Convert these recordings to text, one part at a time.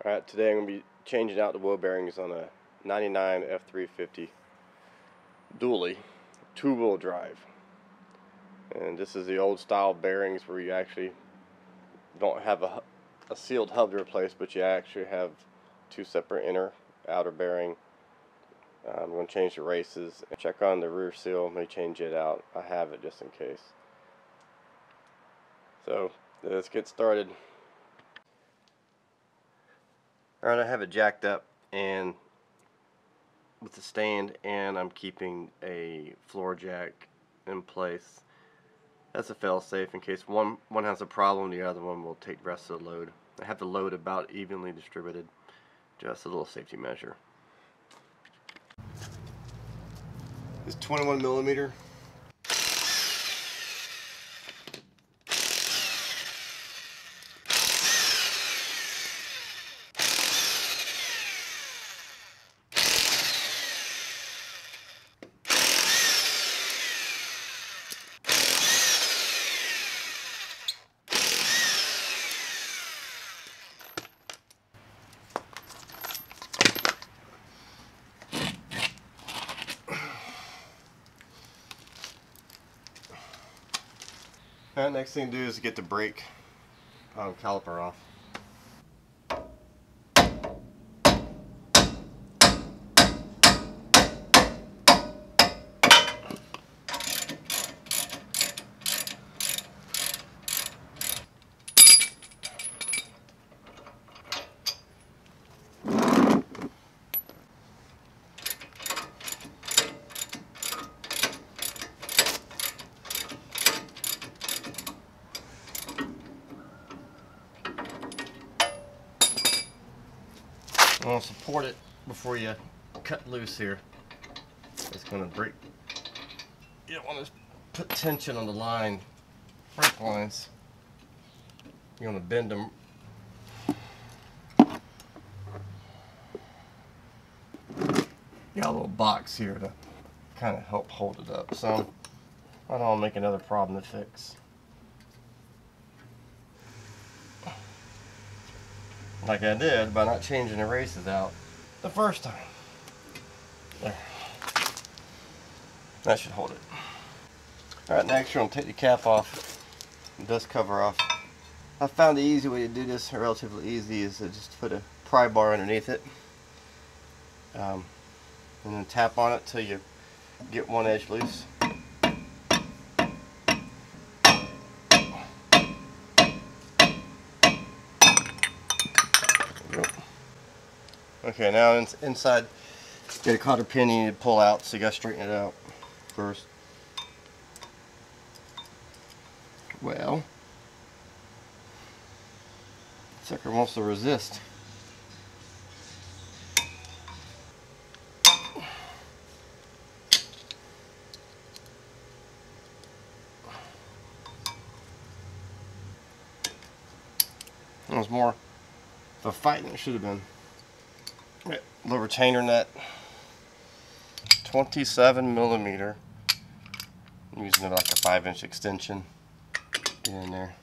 Alright, today I'm going to be changing out the wheel bearings on a 99 F-350 dually, two-wheel drive. And this is the old style bearings where you actually don't have a sealed hub to replace, but you actually have two separate inner outer bearing. I'm going to change the races and check on the rear seal, may change it out. I have it just in case. So let's get started. Alright, I have it jacked up and with the stand, and I'm keeping a floor jack in place. That's a fail-safe in case one has a problem, the other one will take the rest of the load. I have the load about evenly distributed, just a little safety measure. It's 21 millimeter. Alright, next thing to do is get the brake caliper off. You want to support it before you cut loose here. It's going to break. You don't want to put tension on the line, brake lines. You want to bend them. Got a little box here to kind of help hold it up. So I don't want to make another problem to fix. Like I did by not changing the races out the first time. There. That should hold it. Alright, next we're going to take the cap off, the dust cover off. I found the easy way to do this, relatively easy, is to just put a pry bar underneath it. And then tap on it till you get one edge loose. Okay, now inside, get a cotter pin you need to pull out, so you got to straighten it out first. Well, sucker wants to resist. It was more of a fight than it should have been. Right, little retainer nut, 27 millimeter. I'm using like a 5-inch extension. Get in there.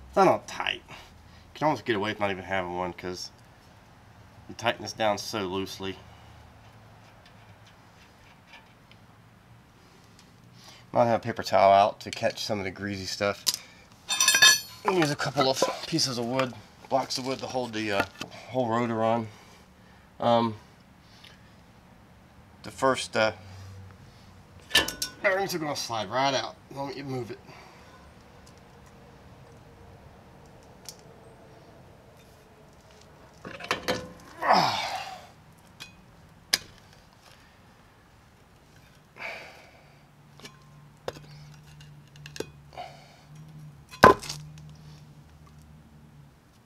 It's not all tight. You can almost get away with not even having one because you tighten this down so loosely. Might have a paper towel out to catch some of the greasy stuff. Use a couple of pieces of wood, blocks of wood, to hold the whole rotor on. The first bearings are going to slide right out the moment you move it.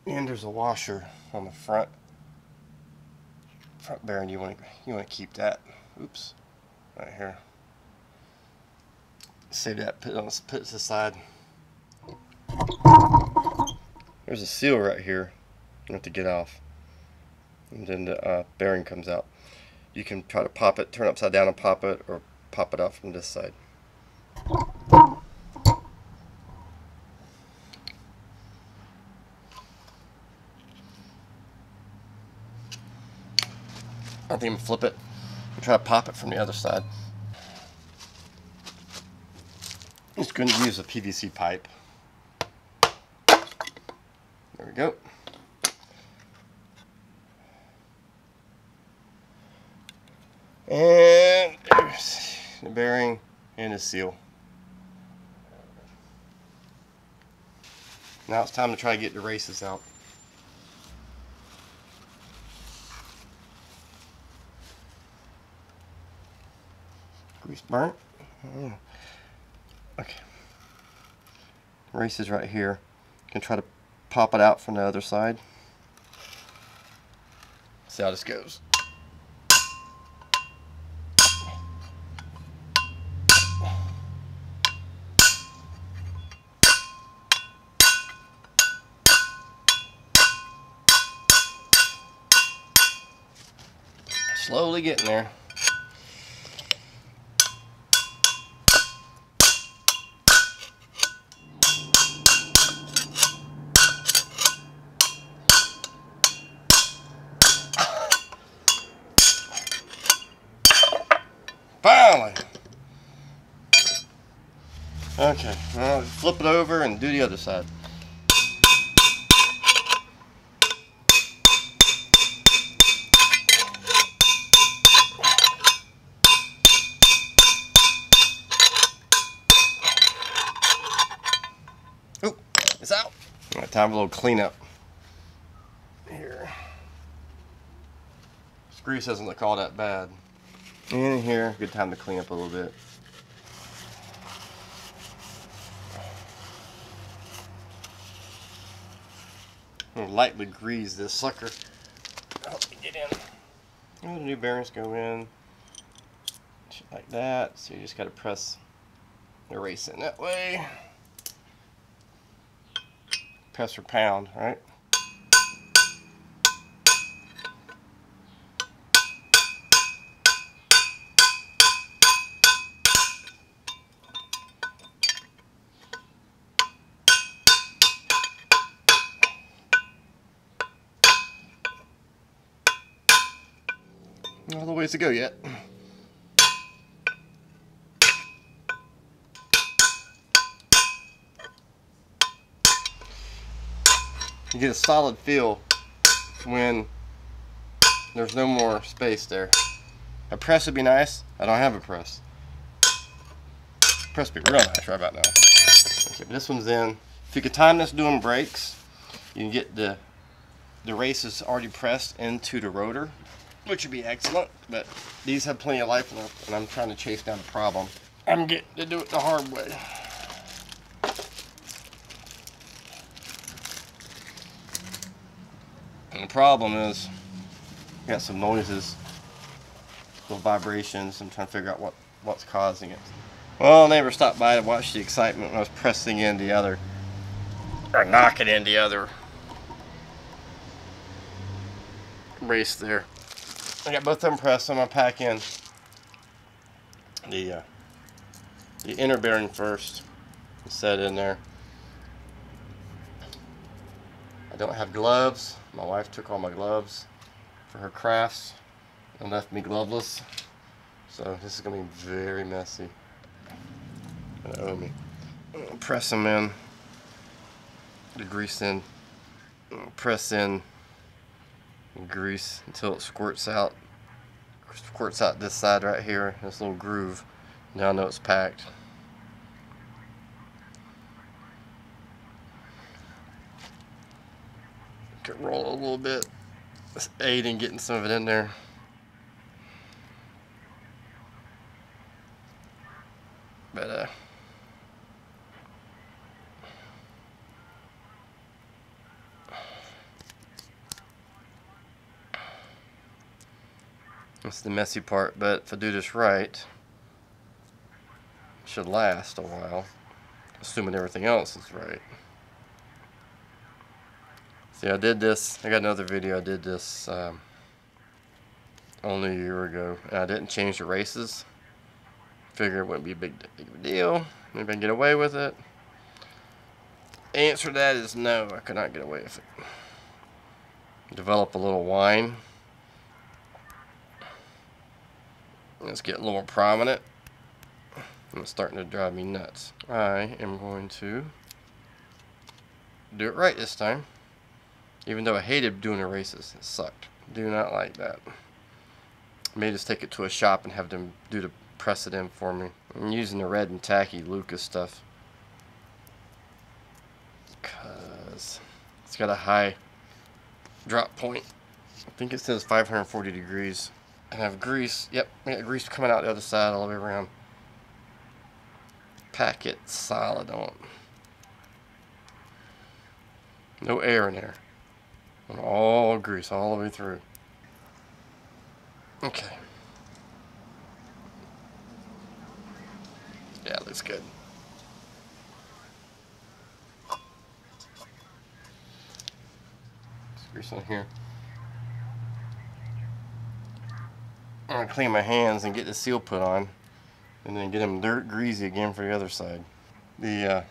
And there's a washer on the front bearing. You want to keep that. Oops, right here. Save that. Put it to the side. There's a seal right here. You have to get off, and then the bearing comes out. You can try to pop it, turn it upside down and pop it, or pop it out from this side. I think I'm gonna flip it and try to pop it from the other side. I'm just going to use a PVC pipe. There we go. And there's the bearing and the seal. Now it's time to try to get the races out. Grease burnt. Okay. Races right here. You can try to pop it out from the other side. See how this goes. Slowly getting there. Finally! Okay, now flip it over and do the other side. Oop, it's out. All right, time for a little cleanup. Here. This grease doesn't look all that bad. In here, good time to clean up a little bit. I'm gonna lightly grease this sucker. Help me get in. And the new bearings go in. Shit like that. So you just gotta press the race in that way. Press per pound, right? Not a ways to go yet. You get a solid feel when there's no more space there. A press would be nice. I don't have a press. Press would be real nice right about now. Okay, but this one's in. If you could time this doing brakes, you can get the races already pressed into the rotor, which would be excellent, but these have plenty of life left, and I'm trying to chase down the problem. I'm getting to do it the hard way. And the problem is, got some noises, little vibrations. I'm trying to figure out what's causing it. Well, a neighbor stopped by to watch the excitement when I was pressing in the other, or knocking in the other race there. I got both of them pressed. So I'm gonna pack in the inner bearing first and set it in there. I don't have gloves. My wife took all my gloves for her crafts and left me gloveless. So this is gonna be very messy. Gonna owe me. Press them in. The grease in. Press in. And grease until it squirts out this side right here, this little groove. Now I know it's packed. Could roll it a little bit, let's aid in getting some of it in there. But that's the messy part, but if I do this right, it should last a while, assuming everything else is right. See, I did this, I got another video, I did this only a year ago, and I didn't change the races. Figured it wouldn't be a big deal, maybe I can get away with it. Answer to that is no, I could not get away with it. Develop a little whine. It's getting a little more prominent. And it's starting to drive me nuts. I am going to do it right this time. Even though I hated doing the races. It sucked. Do not like that. I may just take it to a shop and have them do the press it in for me. I'm using the red and tacky Lucas stuff. Because it's got a high drop point. I think it says 540 degrees. And I have grease. Yep, I got grease coming out the other side all the way around. Pack it solid on. No air in there. And all grease all the way through. Okay. Yeah, looks good. Grease on here. I'm gonna clean my hands and get the seal put on, and then get them dirt greasy again for the other side. The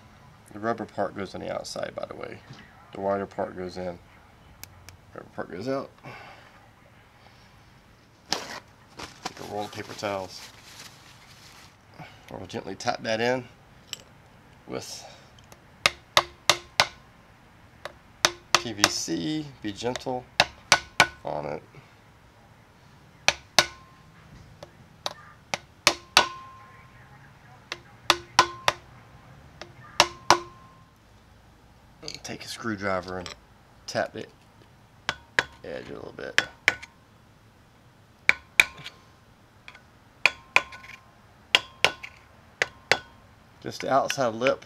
rubber part goes on the outside, by the way. The wider part goes in. Rubber part goes out. Take a roll of paper towels. We'll gently tap that in with PVC. Be gentle on it. Take a screwdriver and tap the edge a little bit. Just the outside lip.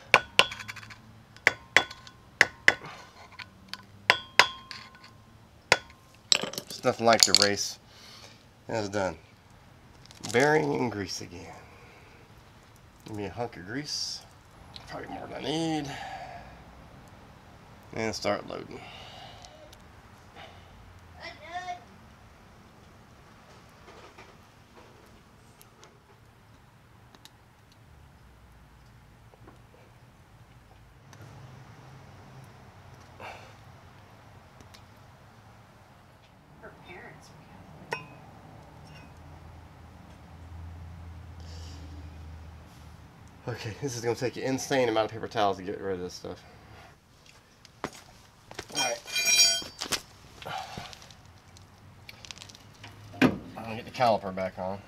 It's nothing like the race. That's done. Bearing and grease again. Give me a hunk of grease. Probably more than I need. And start loading. Her parents were Okay, this is going to take an insane amount of paper towels to get rid of this stuff. Alright. I'm going to get the caliper back on.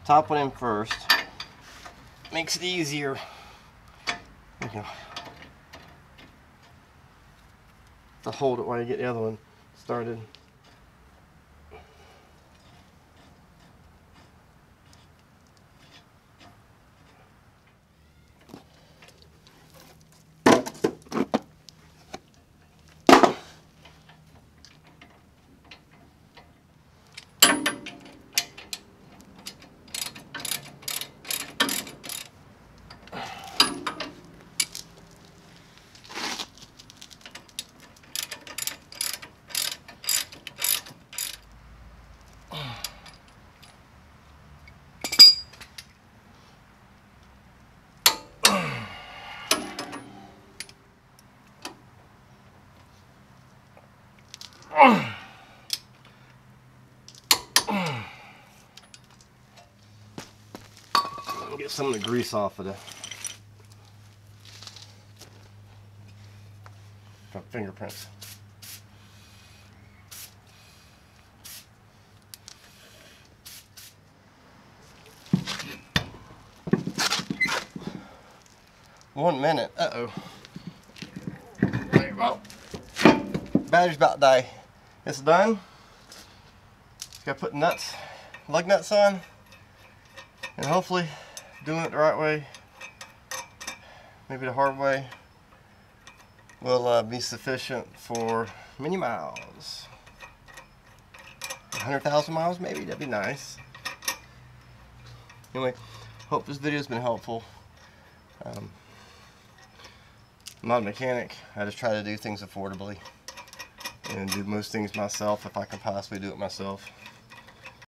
Top one in first. Makes it easier. There you go. To hold it while you get the other one started. Get some of the grease off of the fingerprints. One minute. Uh-oh. Oh. Battery's about to die. It's done. Just gotta put nuts, lug nuts on, and hopefully doing it the right way, maybe the hard way, will be sufficient for many miles. 100,000 miles maybe, that'd be nice. Anyway, hope this video has been helpful. I'm not a mechanic. I just try to do things affordably and do most things myself if I can possibly do it myself.